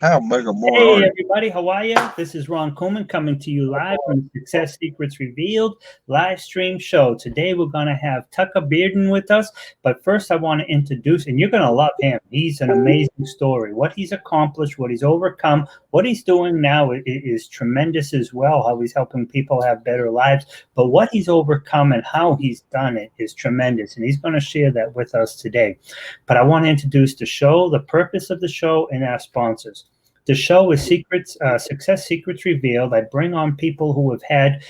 I'll make a more Hey art. everybody, how are you? This is Ron Couming coming to you live from the Success Secrets Revealed live stream show. Today we're going to have Tucker Bearden with us, but first I want to introduce, and you're going to love him. He's an amazing story. What he's accomplished, what he's overcome, what he's doing now is tremendous as well, how he's helping people have better lives. But what he's overcome and how he's done it is tremendous, and he's going to share that with us today. But I want to introduce the show, the purpose of the show, and our sponsors. The show is Success Secrets Revealed. I bring on people who have had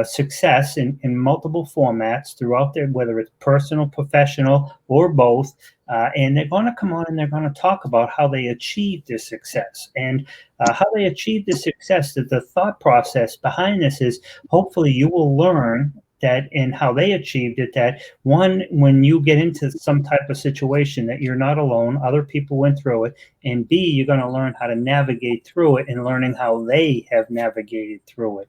success in multiple formats throughout their, whether it's personal, professional, or both. And they're going to come on and they're going to talk about how they achieved this success and how they achieved this success. That the thought process behind this is hopefully you will learn that and how they achieved it, that one, when you get into some type of situation, that you're not alone, other people went through it, and B, you're going to learn how to navigate through it and learning how they have navigated through it.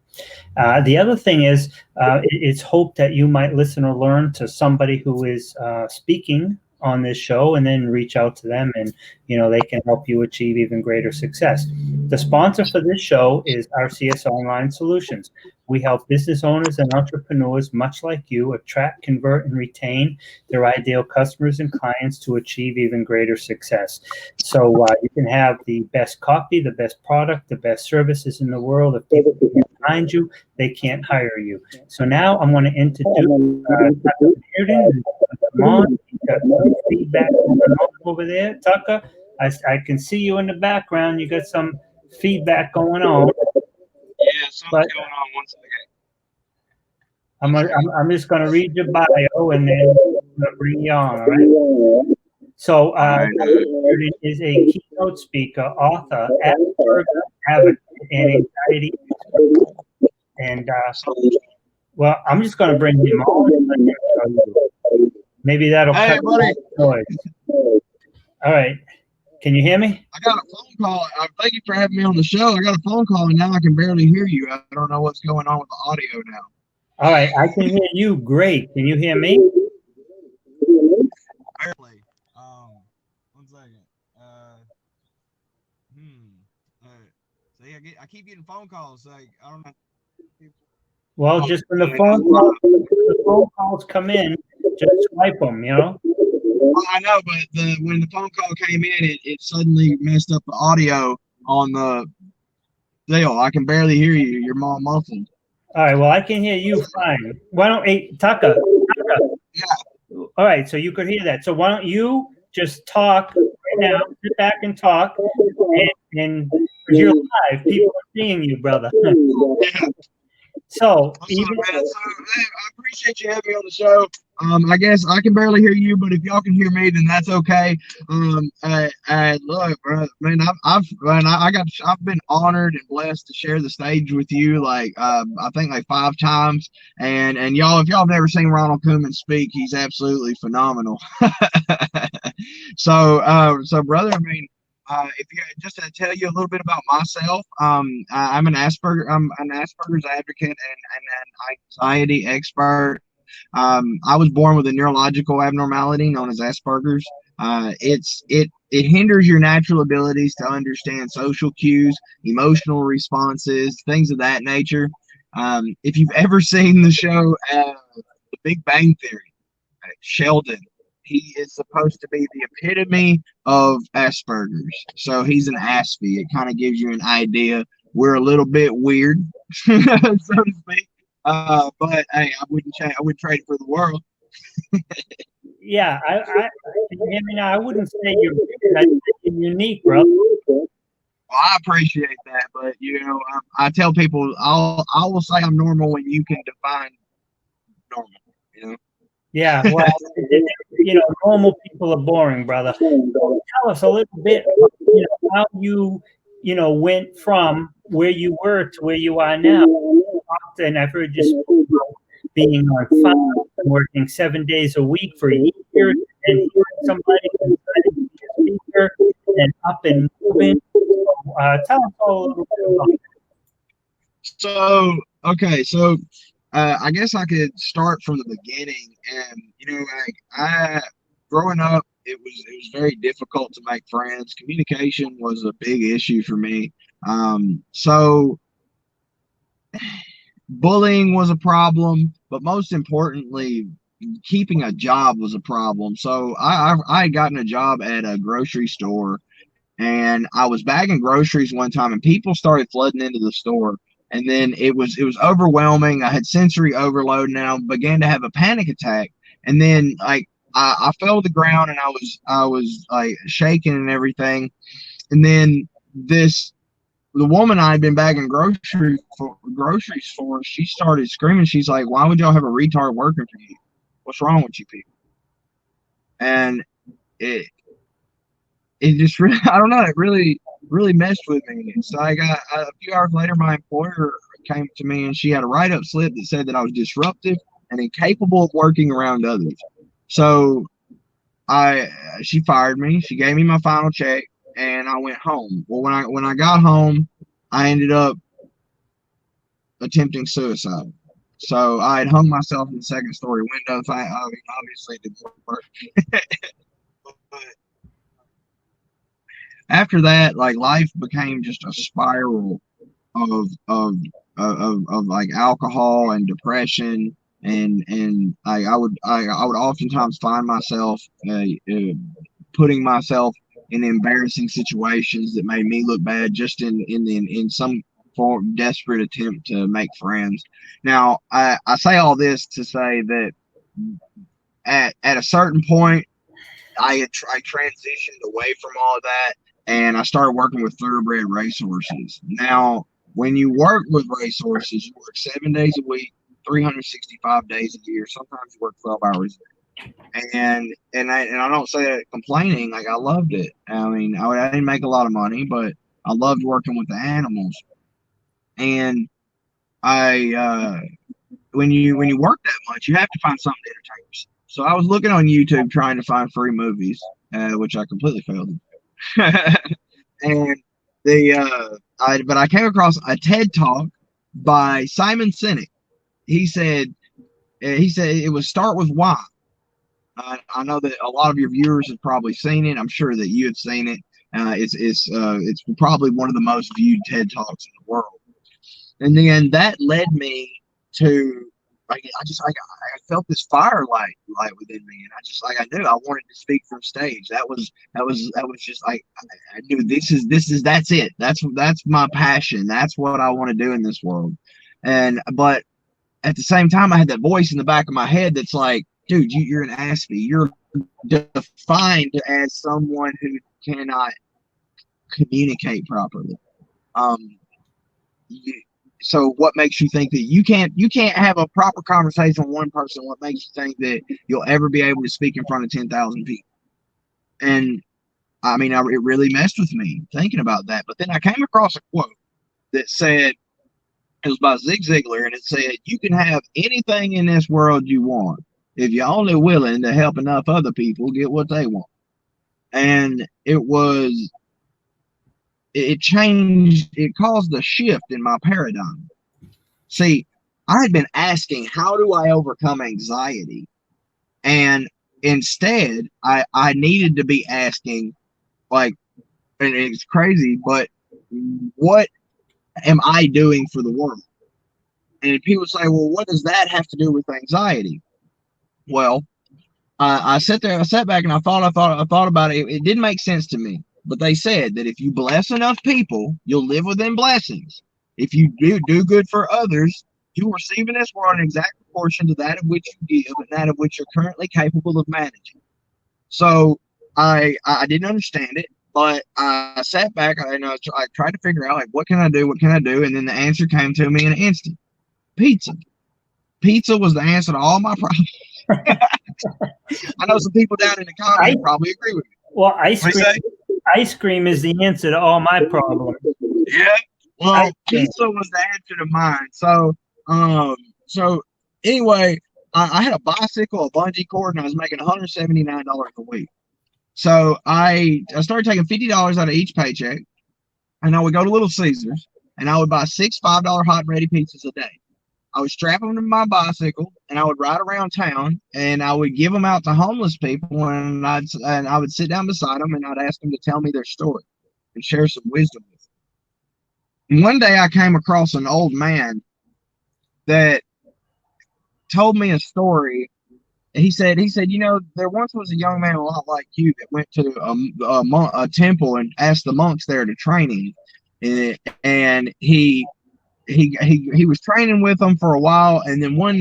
The other thing is, it's hoped that you might listen or learn to somebody who is speaking on this show, and then reach out to them, and they can help you achieve even greater success. The sponsor for this show is RCS Online Solutions. We help business owners and entrepreneurs, much like you, attract, convert, and retain their ideal customers and clients to achieve even greater success. So you can have the best copy, the best product, the best services in the world. If people can't find you, they can't hire you. So now I'm going to introduce Tucker Bearden. Come on, you've got some feedback going on over there, Tucker. I can see you in the background. You got some feedback going on. Yeah, something's But going on. One second. I'm just going to read your bio and then bring you on, all right? So, Bearden is a keynote speaker, author, Aspergers advocate, and anxiety expert. And, well, I'm just going to bring him on. Maybe that'll Hey, cut buddy. out the noise. All right. Can you hear me? I got a phone call. Thank you for having me on the show. I got a phone call and now I can barely hear you. I don't know what's going on with the audio now. All right. I can hear you great. Can you hear me? Barely. One second. See, I keep getting phone calls. Like, I don't know. Well, just when the phone calls come in, just swipe them, Well, I know, but when the phone call came in, it suddenly messed up the audio on the deal. I can barely hear you. You're more muffled. All right. Well, I can hear you fine. Why don't, hey, Tucker? Yeah. All right. So you could hear that. So why don't you just talk right now? Sit back and talk, and because you're live, people are seeing you, brother. Yeah. So, I appreciate you having me on the show. I guess I can barely hear you, but if y'all can hear me, then that's okay. Look, man, I've been honored and blessed to share the stage with you. Like, I think like 5 times. And y'all, if y'all have never seen Ronald Couming speak, he's absolutely phenomenal. So, brother, I mean, if you just to tell you a little bit about myself, I'm an Asperger's advocate and an anxiety expert. I was born with a neurological abnormality known as Aspergers. It hinders your natural abilities to understand social cues, emotional responses, things of that nature. If you've ever seen the show The Big Bang Theory, Sheldon, he is supposed to be the epitome of Asperger's. So he's an Aspie. It kind of gives you an idea. We're a little bit weird, so to speak. But hey, I wouldn't trade it for the world. yeah, I can you hear me now? I wouldn't say you're weird. I'd say you're unique, bro. Well, I appreciate that, but I tell people I will say I'm normal when you can define normal. Yeah, well, normal people are boring, brother. So tell us a little bit about, how you, went from where you were to where you are now. And I've heard you speak about being on fire, working 7 days a week for years, and hearing somebody and deciding to be a speaker, and up and moving. So, tell us all a little bit about that. So, okay, so I guess I could start from the beginning. And like growing up, it was very difficult to make friends. Communication was a big issue for me. So bullying was a problem, but most importantly, keeping a job was a problem. So I had gotten a job at a grocery store, and I was bagging groceries one time, and people started flooding into the store. And then it was overwhelming. I had sensory overload, and I began to have a panic attack. And then like I fell to the ground, and I was like shaking and everything. And then the woman I had been bagging groceries for, she started screaming. She's like, "Why would y'all have a retard working for you? What's wrong with you people?" And it it just really, I don't know, it really messed with me. And so I got a few hours later, my employer came to me, and she had a write-up slip that said that I was disruptive and incapable of working around others. So she fired me. She gave me my final check, and I went home. Well, when I got home, I ended up attempting suicide. So I had hung myself in the second story window. I mean, obviously it didn't work. But after that, like, life became just a spiral of like alcohol and depression, and I would oftentimes find myself putting myself in embarrassing situations that made me look bad, just in some form desperate attempt to make friends. Now I say all this to say that at a certain point I transitioned away from all of that, and I started working with thoroughbred racehorses. Now, when you work with racehorses, you work 7 days a week, 365 days a year. Sometimes you work 12 hours a day. And I don't say that complaining. Like, I loved it. I mean, I didn't make a lot of money, but I loved working with the animals. And when you work that much, you have to find something to entertain yourself. So I was looking on YouTube trying to find free movies, which I completely failed. And but I came across a TED Talk by Simon Sinek. He said it was Start With Why. I know that a lot of your viewers have probably seen it. I'm sure that you have seen it. It's probably one of the most viewed TED Talks in the world. And then that led me to, like, I felt this fire light within me, and I knew I wanted to speak from stage. That was just like, I knew that's it. That's my passion. That's what I want to do in this world. But at the same time, I had that voice in the back of my head that's like, dude, you're an Aspie. You're defined as someone who cannot communicate properly. So what makes you think that you can't have a proper conversation with one person? What makes you think that you'll ever be able to speak in front of 10,000 people? And I mean, it really messed with me thinking about that. But then I came across a quote that said, it was by Ziglar, and it said, "You can have anything in this world you want if you're only willing to help enough other people get what they want." And it changed, it caused a shift in my paradigm. See, I had been asking, how do I overcome anxiety? And instead, I needed to be asking, like, and it's crazy, but what am I doing for the world? And people say, well, what does that have to do with anxiety? Well, I sat back, and I thought about it. It didn't make sense to me. But they said that if you bless enough people, you'll live within blessings. If you do good for others, you will receive in this world an exact proportion to that of which you give and that of which you're currently capable of managing. So I didn't understand it, but I sat back and I tried to figure out, like, what can I do? What can I do? And then the answer came to me in an instant. Pizza. Pizza was the answer to all my problems. I know some people down in the comments probably agree with me. Well, ice cream is the answer to all my problems. Yeah. Well, pizza was the answer to mine. So anyway, I had a bicycle, a bungee cord, and I was making $179 a week. So I started taking $50 out of each paycheck, and I would go to Little Caesars, and I would buy 6 $5 hot and ready pizzas a day. I would strap them to my bicycle and I would ride around town and I would give them out to homeless people and I would sit down beside them and I'd ask them to tell me their story and share some wisdom with them. And one day I came across an old man that told me a story. He said, you know, there once was a young man a lot like you that went to a temple and asked the monks there to train him, and he was training with them for a while, and then one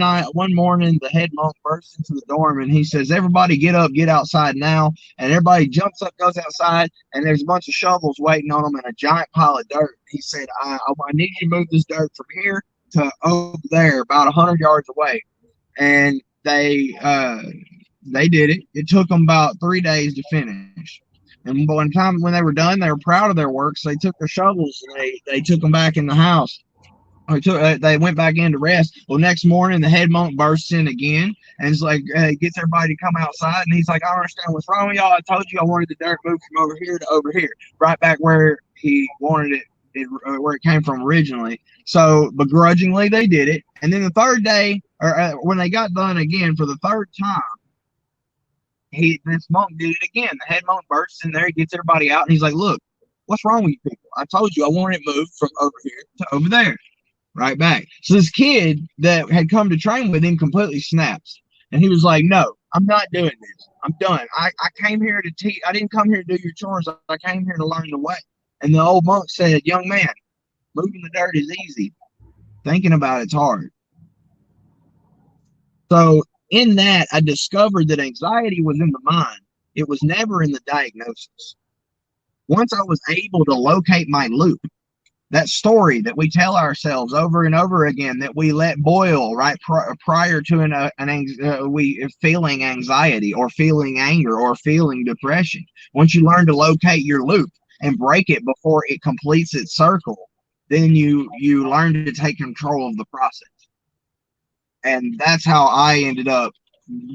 morning, the head monk bursts into the dorm and he says, "Everybody get up, get outside now!" And everybody jumps up, goes outside, and there's a bunch of shovels waiting on them and a giant pile of dirt. He said, "I need you to move this dirt from here to over there, about 100 yards away." And they did it. It took them about 3 days to finish. And by the time when they were done, they were proud of their work. So they took their shovels and they took them back in the house. They went back in to rest. Well, next morning the head monk bursts in again and it's like gets everybody to come outside. And he's like, "I don't understand what's wrong with y'all. I told you I wanted the dirt moved from over here to over here, right back where he wanted it where it came from originally." So begrudgingly they did it. And then the third day, or when they got done again for the third time, this monk did it again. The head monk bursts in there, he gets everybody out, and he's like, "Look, what's wrong with you people? I told you I wanted it moved from over here to over there, right back." So this kid that had come to train with him completely snaps, and he was like, "No, I'm not doing this. I'm done. I came here to teach. I didn't come here to do your chores. I came here to learn the way." And the old monk said, "Young man, moving the dirt is easy. Thinking about it's hard." So in that, I discovered that anxiety was in the mind. It was never in the diagnosis. Once I was able to locate my loop, that story that we tell ourselves over and over again that we let boil right prior to we feeling anxiety or feeling anger or feeling depression. Once you learn to locate your loop and break it before it completes its circle, then you learn to take control of the process. And that's how I ended up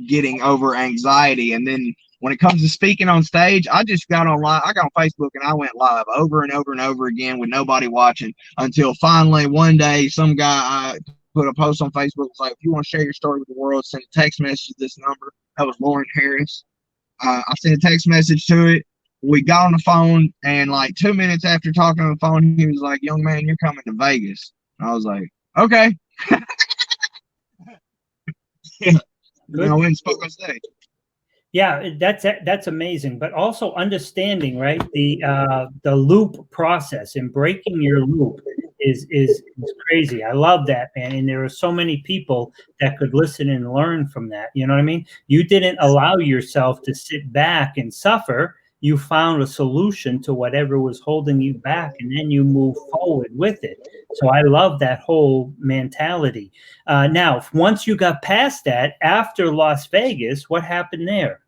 getting over anxiety. And then when it comes to speaking on stage, I just got on live. I got on Facebook and I went live over and over and over again with nobody watching until finally one day some guy put a post on Facebook. It's like, "If you want to share your story with the world, send a text message to this number." That was Lauren Harris. I sent a text message to it. We got on the phone, and like 2 minutes after talking on the phone, he was like, "Young man, you're coming to Vegas." And I was like, "Okay." Yeah. And I went and spoke on stage. Yeah, that's amazing. But also understanding, right, the loop process and breaking your loop is crazy. I love that, man. And there are so many people that could listen and learn from that. You know what I mean? You didn't allow yourself to sit back and suffer. You found a solution to whatever was holding you back, and then you move forward with it. So I love that whole mentality. Now, once you got past that, after Las Vegas, what happened there?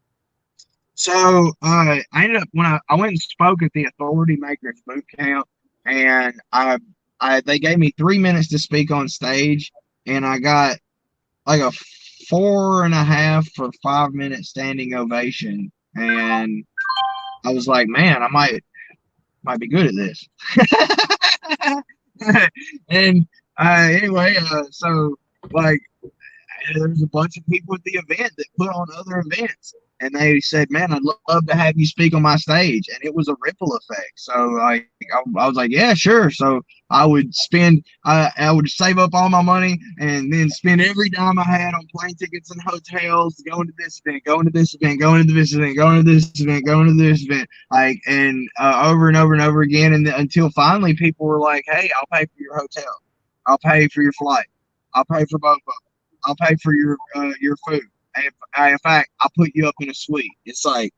So I ended up when I went and spoke at the Authority Makers Boot Camp, and they gave me 3 minutes to speak on stage, and I got like a 4.5 or 5 minute standing ovation, and I was like, "Man, I might be good at this." And anyway, so like there's a bunch of people at the event that put on other events, and they said, "Man, I'd love to have you speak on my stage." And it was a ripple effect. So I was like, "Yeah, sure." So I would I would save up all my money and then spend every dime I had on plane tickets and hotels, going to this event, going to this event, going to this event, going to this event, going to this event, like, and over and over and over again, and until finally people were like, "Hey, I'll pay for your hotel, I'll pay for your flight, I'll pay for both of them, I'll pay for your food. In fact, I'll put you up in a suite." It's like,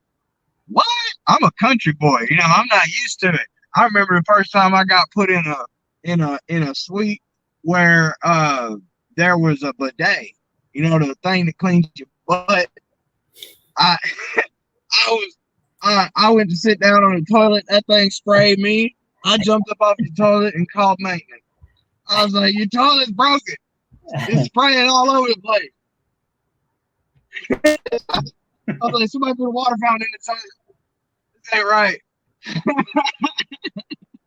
what? I'm a country boy, I'm not used to it. I remember the first time I got put in a suite where there was a bidet, the thing that cleans your butt. I I went to sit down on the toilet. That thing sprayed me. I jumped up off the toilet and called maintenance. I was like, "Your toilet's broken. It's spraying all over the place." I was like, "Somebody put a water fountain in the toilet. This ain't right."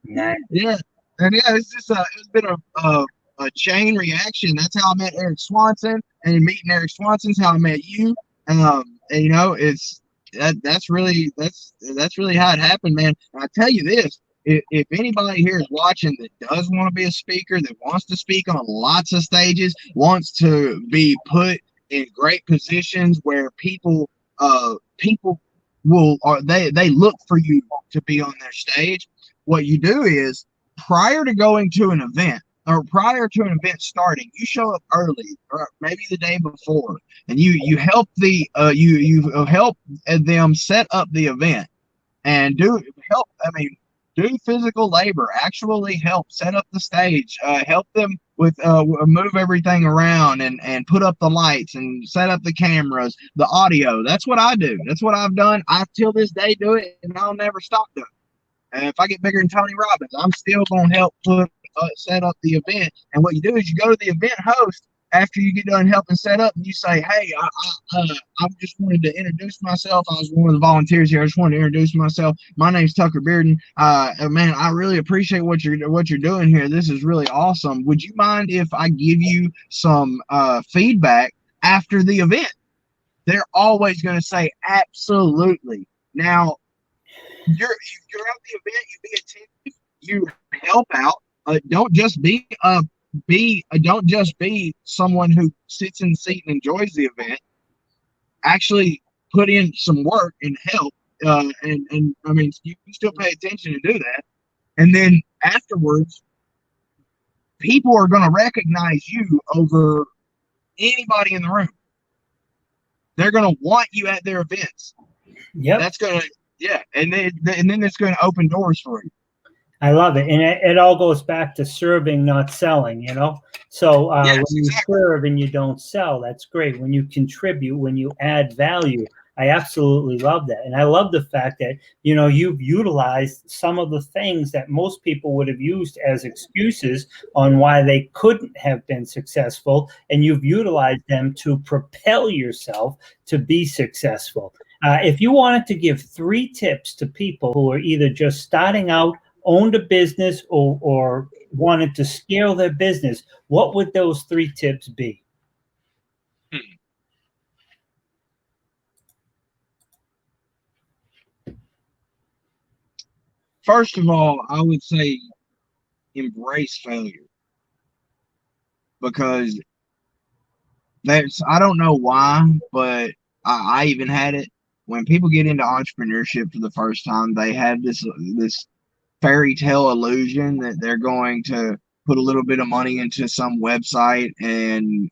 Nice. Yeah. And yeah, it's been a a chain reaction. That's how I met Eric Swanson, and meeting Eric Swanson's how I met you. And, you know, that's really how it happened, man. And I tell you this. If anybody here is watching that does want to be a speaker, that wants to speak on lots of stages, wants to be put in great positions where people will, or they look for you to be on their stage, what you do is, prior to going to an event, or prior to an event starting, you show up early, or maybe the day before, and you help you help them set up the event, and do physical labor, actually help set up the stage, help them with move everything around, and put up the lights and set up the cameras, the audio. That's what I do. That's what I've done. I till this day do it, and I'll never stop doing it. And if I get bigger than Tony Robbins, I'm still going to help set up the event. And what you do is you go to the event host after you get done helping set up, and you say, "Hey, I just wanted to introduce myself. I was one of the volunteers here. I just wanted to introduce myself. My name's Tucker Bearden. Man, I really appreciate what you're doing here. This is really awesome. Would you mind if I give you some feedback after the event?" They're always going to say, "Absolutely." Now, you're at the event. You be attentive. You help out. Don't just be someone who sits in the seat and enjoys the event. Actually put in some work and help, and I mean, you can still pay attention and do that. And then afterwards, people are going to recognize you over anybody in the room. They're going to want you at their events. Yep. That's going to, yeah, and then it's going to open doors for you. I love it. And it all goes back to serving, not selling, you know? So Yes, when you exactly. serve and you don't sell, that's great. When you contribute, when you add value, I absolutely love that. And I love the fact that, you know, you've utilized some of the things that most people would have used as excuses on why they couldn't have been successful. And you've utilized them to propel yourself to be successful. If you wanted to give 3 tips to people who are either just starting out, owned a business, or wanted to scale their business, what would those 3 tips be? First of all, I would say embrace failure, because I don't know why, but I even had it. When people get into entrepreneurship for the first time, they have this fairy tale illusion that they're going to put a little bit of money into some website and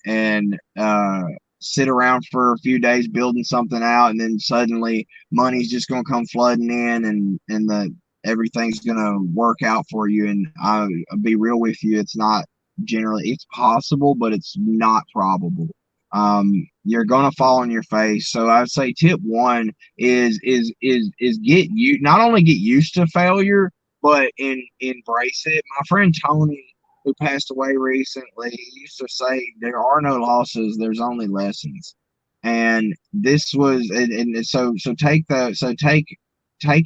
sit around for a few days building something out, and then suddenly money's just going to come flooding in, and everything's going to work out for you. And I'll be real with you, it's not generally. It's possible, but it's not probable. You're gonna fall on your face. So I'd say tip 1 is not only get used to failure, but embrace it. My friend Tony, who passed away recently, used to say, "There are no losses, there's only lessons." And this was, and so take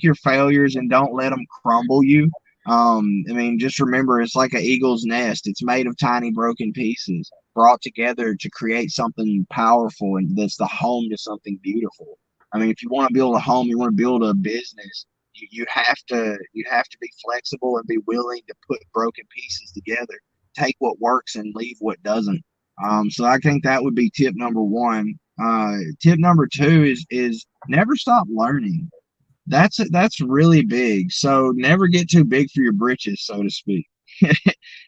your failures and don't let them crumble you. I mean, just remember, it's like an eagle's nest. It's made of tiny broken pieces brought together to create something powerful, and that's the home to something beautiful. I mean, if you want to build a home, you want to build a business, you have to be flexible and be willing to put broken pieces together. Take what works and leave what doesn't. So I think that would be tip number 1. Tip number 2 is never stop learning. That's really big. So never get too big for your britches, so to speak.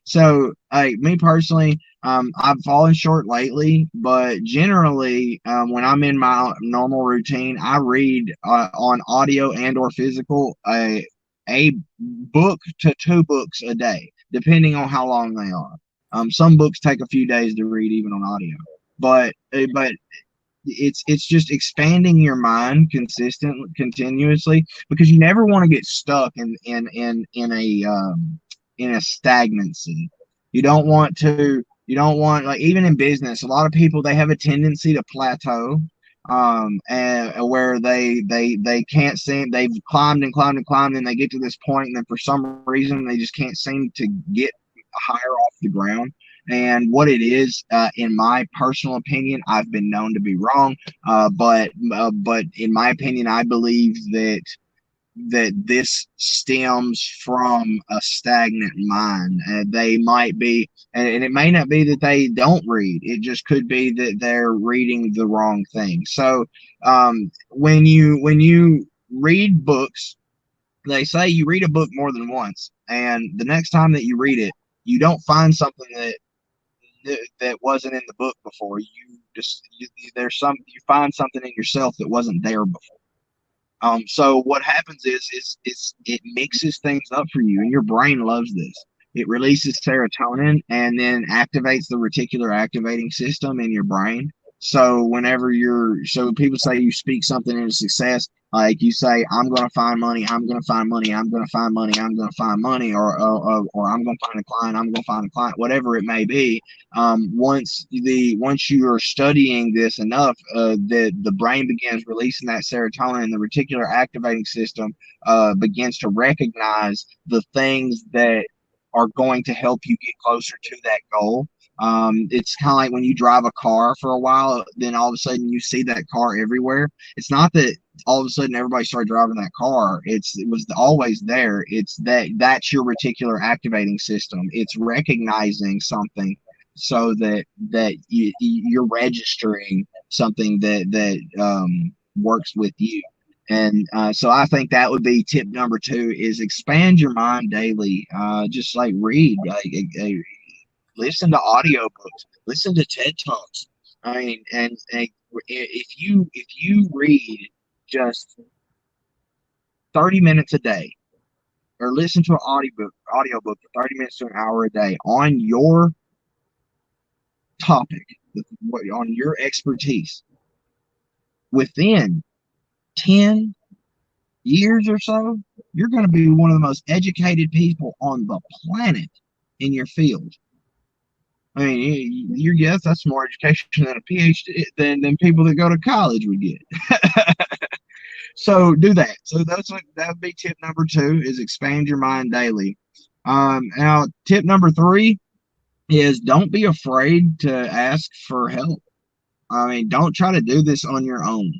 So, me personally, I've fallen short lately, but generally, when I'm in my normal routine, I read on audio and or physical a book to 2 books a day, depending on how long they are. Some books take a few days to read, even on audio, but it's just expanding your mind continuously, because you never want to get stuck in a stagnancy. You don't want, like, even in business, a lot of people, they have a tendency to plateau, and where they can't seem, they've climbed and climbed and climbed, and they get to this point, and then for some reason they just can't seem to get higher off the ground. And what it is, in my personal opinion, I've been known to be wrong, but in my opinion, I believe that this stems from a stagnant mind. They might be, and it may not be that they don't read. It just could be that they're reading the wrong thing. So when you read books, they say you read a book more than once, and the next time that you read it, you don't find something that wasn't in the book before. You find something in yourself that wasn't there before. So what happens is it mixes things up for you, and your brain loves this. It releases serotonin and then activates the reticular activating system in your brain. So so people say you speak something into success, like you say, I'm going to find money, I'm going to find money, I'm going to find money, I'm going to find money, or I'm going to find a client, I'm going to find a client, whatever it may be. Once you are studying this enough, the brain begins releasing that serotonin, and the reticular activating system begins to recognize the things that are going to help you get closer to that goal. It's kind of like when you drive a car for a while, then all of a sudden you see that car everywhere. It's not that all of a sudden everybody started driving that car. It was always there. It's that's your reticular activating system. It's recognizing something so that you're registering something that works with you. And so I think that would be tip number 2, is expand your mind daily. Just like read, listen to audiobooks, listen to TED Talks. I mean, and if you read just 30 minutes a day, or listen to an audiobook for 30 minutes to an hour a day on your topic, on your expertise, within 10 years or so, you're going to be one of the most educated people on the planet in your field. I mean, yes, that's more education than a PhD than people that go to college would get. So do that. So that would be tip number 2, is expand your mind daily. Now, tip number 3 is don't be afraid to ask for help. I mean, don't try to do this on your own.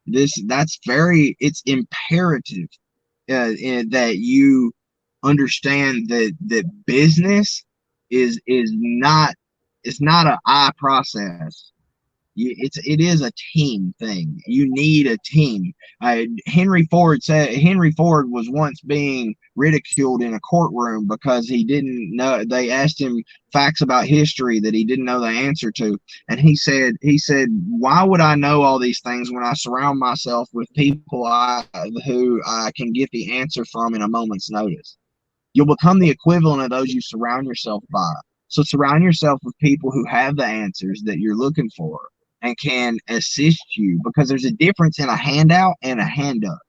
It's imperative that you understand that business is not, it's not an I process. It is a team thing. You need a team. Henry Ford was once being ridiculed in a courtroom because he didn't know. They asked him facts about history that he didn't know the answer to, and he said, "Why would I know all these things when I surround myself with people who I can get the answer from in a moment's notice?" You'll become the equivalent of those you surround yourself by. So surround yourself with people who have the answers that you're looking for and can assist you, because there's a difference in a handout and a hand up.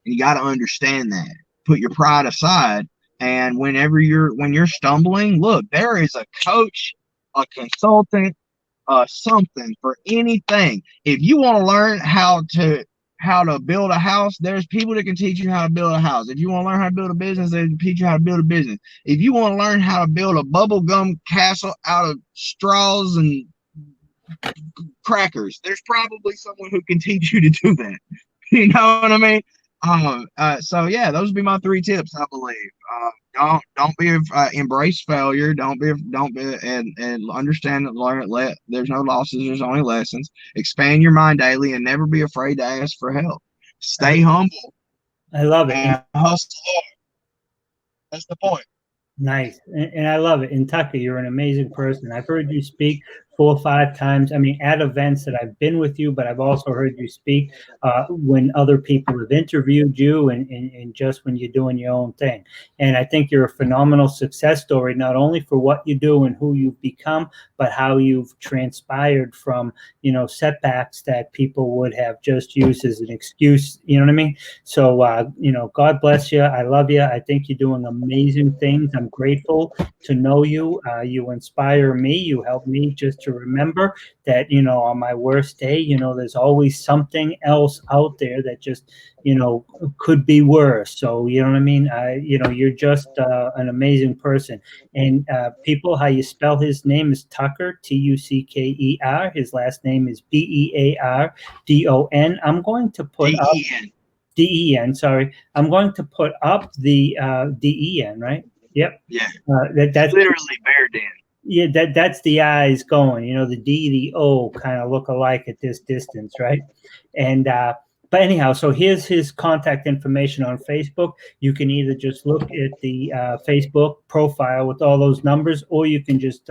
And you got to understand that. Put your pride aside, and when you're stumbling, look, there is a coach, a consultant, something for anything. If you want to learn how to build a house, there's people that can teach you how to build a house. If you want to learn how to build a business, they can teach you how to build a business. If you want to learn how to build a bubblegum castle out of straws and crackers, there's probably someone who can teach you to do that. You know what I mean? So yeah, those would be my 3 tips, I believe. Don't be embrace failure. Don't be and understand that there's no losses, there's only lessons. Expand your mind daily, and never be afraid to ask for help. Stay humble. I love it. And hustle hard. That's the point. Nice. And I love it. And Tucker, you're an amazing person. I've heard you speak 4 or 5 times. I mean, at events that I've been with you, but I've also heard you speak when other people have interviewed you, and just when you're doing your own thing. And I think you're a phenomenal success story, not only for what you do and who you've become, but how you've transpired from, setbacks that people would have just used as an excuse. You know what I mean? So, God bless you. I love you. I think you're doing amazing things. I'm grateful to know you. You inspire me. You help me just to remember that, on my worst day, there's always something else out there that just, could be worse. So, you know what I mean? You're just an amazing person. And people, how you spell his name is Tucker, Tucker. His last name is Beardon. I'm going to put up Den. Sorry, I'm going to put up the Den. Right? Yep. Yeah. That's literally Bearden. Yeah, that's the eyes going. The D, the O kind of look alike at this distance, right? And but anyhow, so here's his contact information on Facebook. You can either just look at the Facebook profile with all those numbers, or you can just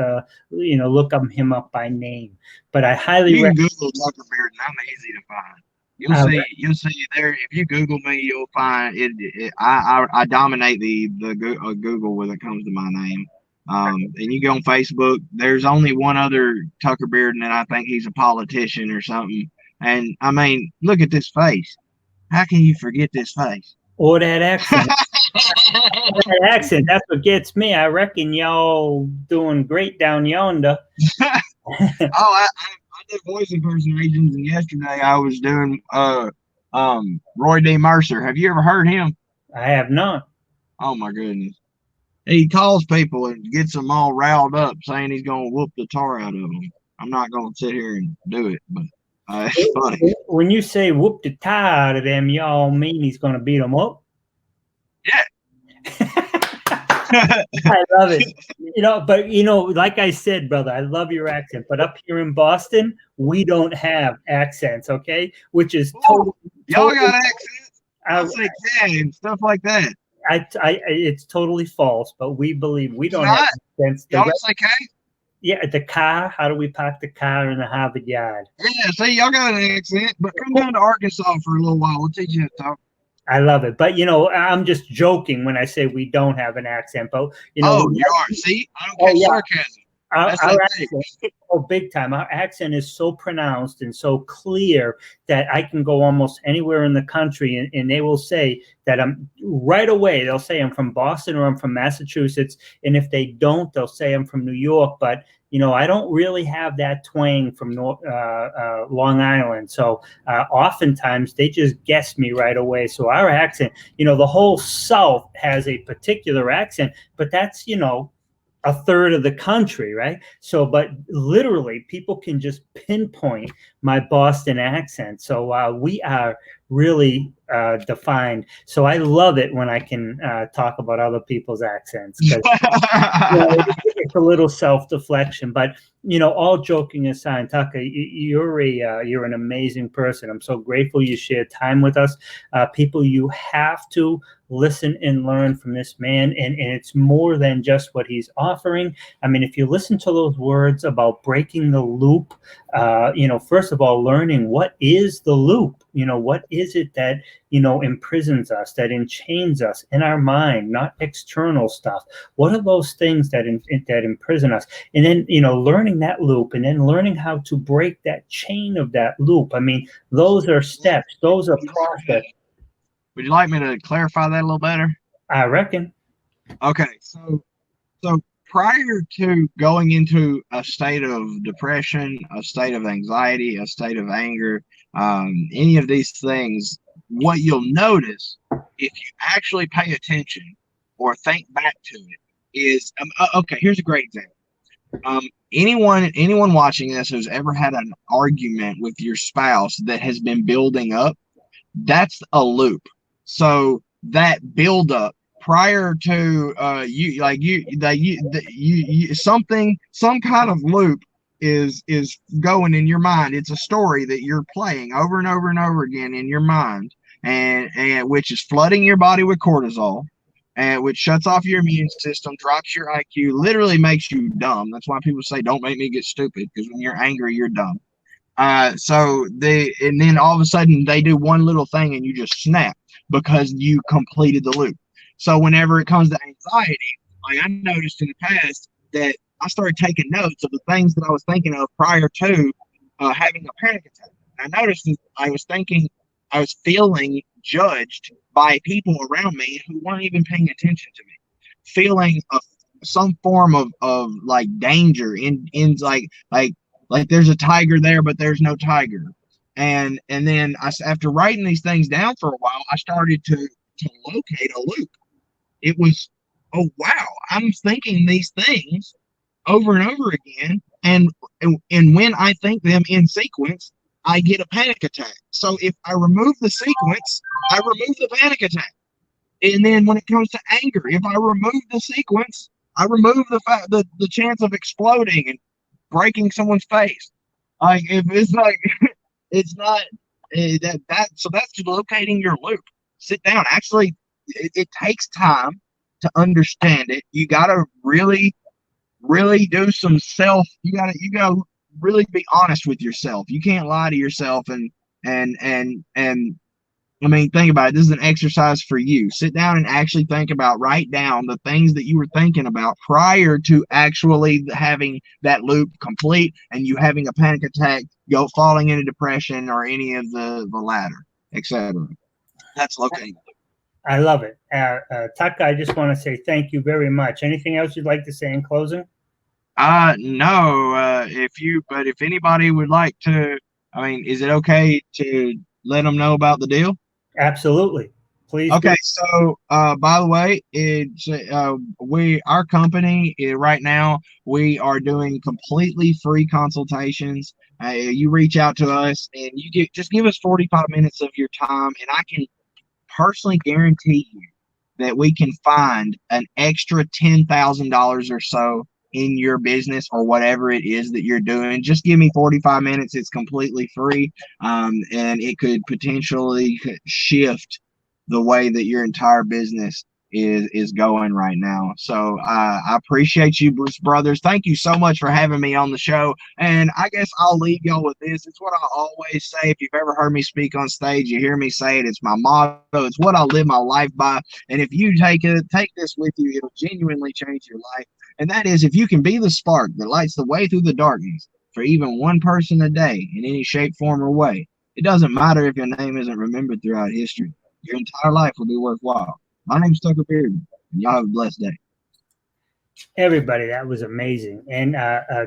look him up by name. But I highly recommend Google Tucker Bearden. I'm easy to find. You'll see there. If you Google me, you'll find it. I dominate the Google when it comes to my name. And you go on Facebook. There's only one other Tucker Bearden, and I think he's a politician or something. And I mean, look at this face. How can you forget this face? Or that accent. That accent. That's what gets me. I reckon y'all doing great down yonder. I did voice impersonations, and yesterday I was doing Roy D. Mercer. Have you ever heard him? I have not. Oh my goodness. He calls people and gets them all riled up, saying he's going to whoop the tar out of them. I'm not going to sit here and do it, but it's funny. When you say whoop the tar out of them, y'all mean he's going to beat them up? Yeah. I love it. But like I said, brother, I love your accent. But up here in Boston, we don't have accents, okay? Which is totally. Y'all got accents. I say K and stuff like that. It's totally false, but we believe we don't have accents. Y'all say K? Yeah, the car. How do we park the car in the Harvard yard? Yeah, see, y'all got an accent, but come down to Arkansas for a little while. We'll teach you how to talk. I love it. But, I'm just joking when I say we don't have an accent. But, you are. See, I don't catch sarcasm. Our accent, big time. Our accent is so pronounced and so clear that I can go almost anywhere in the country and they will say that right away. They'll say I'm from Boston or I'm from Massachusetts. And if they don't, they'll say I'm from New York. But, I don't really have that twang from Long Island. So oftentimes they just guess me right away. So our accent, the whole South has a particular accent, but that's, a third of the country, right? So, but literally people can just pinpoint my Boston accent. So we are really defined. So I love it when I can talk about other people's accents. It's a little self-deflection, but all joking aside, Tucker, you're an amazing person. I'm so grateful you shared time with us. People, you have to listen and learn from this man, and it's more than just what he's offering. I mean, if you listen to those words about breaking the loop, first of all, learning what is the loop, what is it that imprisons us, that enchains us in our mind, not external stuff. What are those things that imprison us? And then, learning that loop and then learning how to break that chain of that loop. I mean, those are steps. Those are process. Would you like me to clarify that a little better? I reckon. Okay. So prior to going into a state of depression, a state of anxiety, a state of anger, any of these things, what you'll notice if you actually pay attention or think back to it is, okay, here's a great example. Anyone watching this who's ever had an argument with your spouse that has been building up, that's a loop. So that build up prior to some kind of loop is going in your mind. It's a story that you're playing over and over and over again in your mind, and which is flooding your body with cortisol, and which shuts off your immune system, drops your IQ, literally makes you dumb. That's why people say don't make me get stupid, because when you're angry, you're dumb. And then all of a sudden they do one little thing and you just snap because you completed the loop. So whenever it comes to anxiety, like I noticed in the past that I started taking notes of the things that I was thinking of prior to having a panic attack. And I noticed that I was feeling judged by people around me who weren't even paying attention to me, feeling some form of like danger in like Like there's a tiger there, but there's no tiger. And then after writing these things down for a while, I started to locate a loop. It was, oh wow, I'm thinking these things over and over again, and when I think them in sequence, I get a panic attack. So if I remove the sequence, I remove the panic attack. And then when it comes to anger, if I remove the sequence, I remove the chance of exploding and breaking someone's face. Like if it's like it's not so that's locating your loop. Sit down. Actually, it takes time to understand it. You gotta really do some self. You gotta really be honest with yourself. You can't lie to yourself and I mean, think about it. This is an exercise for you. Sit down and actually write down the things that you were thinking about prior to actually having that loop complete and you having a panic attack, falling into depression or any of the latter, etc. That's locating. I love it. Tuck, I just want to say thank you very much. Anything else you'd like to say in closing? No. If anybody would like to, I mean, is it okay to let them know about the deal? Absolutely. Please. Okay. So, by the way, it's our company right now, we are doing completely free consultations. You reach out to us and just give us 45 minutes of your time, and I can personally guarantee you that we can find an extra $10,000 or so in your business or whatever it is that you're doing. Just give me 45 minutes. It's completely free. And it could potentially shift the way that your entire business is going right now. So I appreciate you, Bruce Brothers. Thank you so much for having me on the show. And I guess I'll leave y'all with this. It's what I always say. If you've ever heard me speak on stage, you hear me say it. It's my motto. It's what I live my life by. And if you take this with you, it'll genuinely change your life. And that is, if you can be the spark that lights the way through the darkness for even one person a day in any shape, form, or way, it doesn't matter if your name isn't remembered throughout history. Your entire life will be worthwhile. My name's Tucker Bearden, and y'all have a blessed day. Everybody, that was amazing. And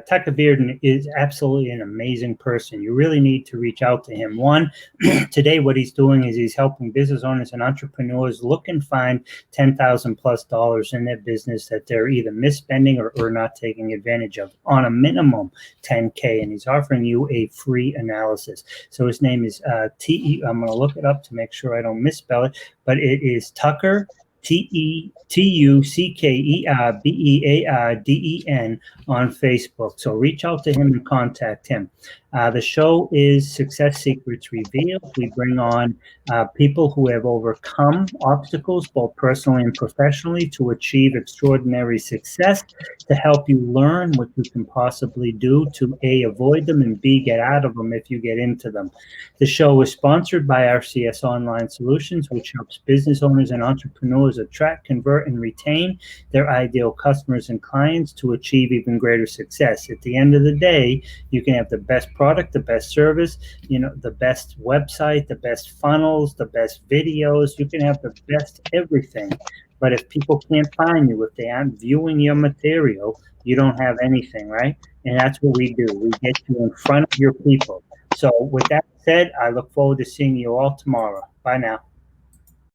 Tucker Bearden is absolutely an amazing person. You really need to reach out to him. One, today what he's doing is he's helping business owners and entrepreneurs look and find $10,000+ in their business that they're either misspending or not taking advantage of on a minimum $10K. And he's offering you a free analysis. So his name is I'm going to look it up to make sure I don't misspell it, but it is Tucker TuckerBearden on Facebook. So reach out to him and contact him. The show is Success Secrets Revealed. We bring on people who have overcome obstacles, both personally and professionally, to achieve extraordinary success, to help you learn what you can possibly do to A, avoid them, and B, get out of them if you get into them. The show is sponsored by RCS Online Solutions, which helps business owners and entrepreneurs attract, convert, and retain their ideal customers and clients to achieve even greater success. At the end of the day, you can have the best product, the best service, the best website, the best funnels, the best videos. You can have the best everything. But if people can't find you, if they aren't viewing your material, you don't have anything, right? And that's what we do. We get you in front of your people. So with that said, I look forward to seeing you all tomorrow. Bye now.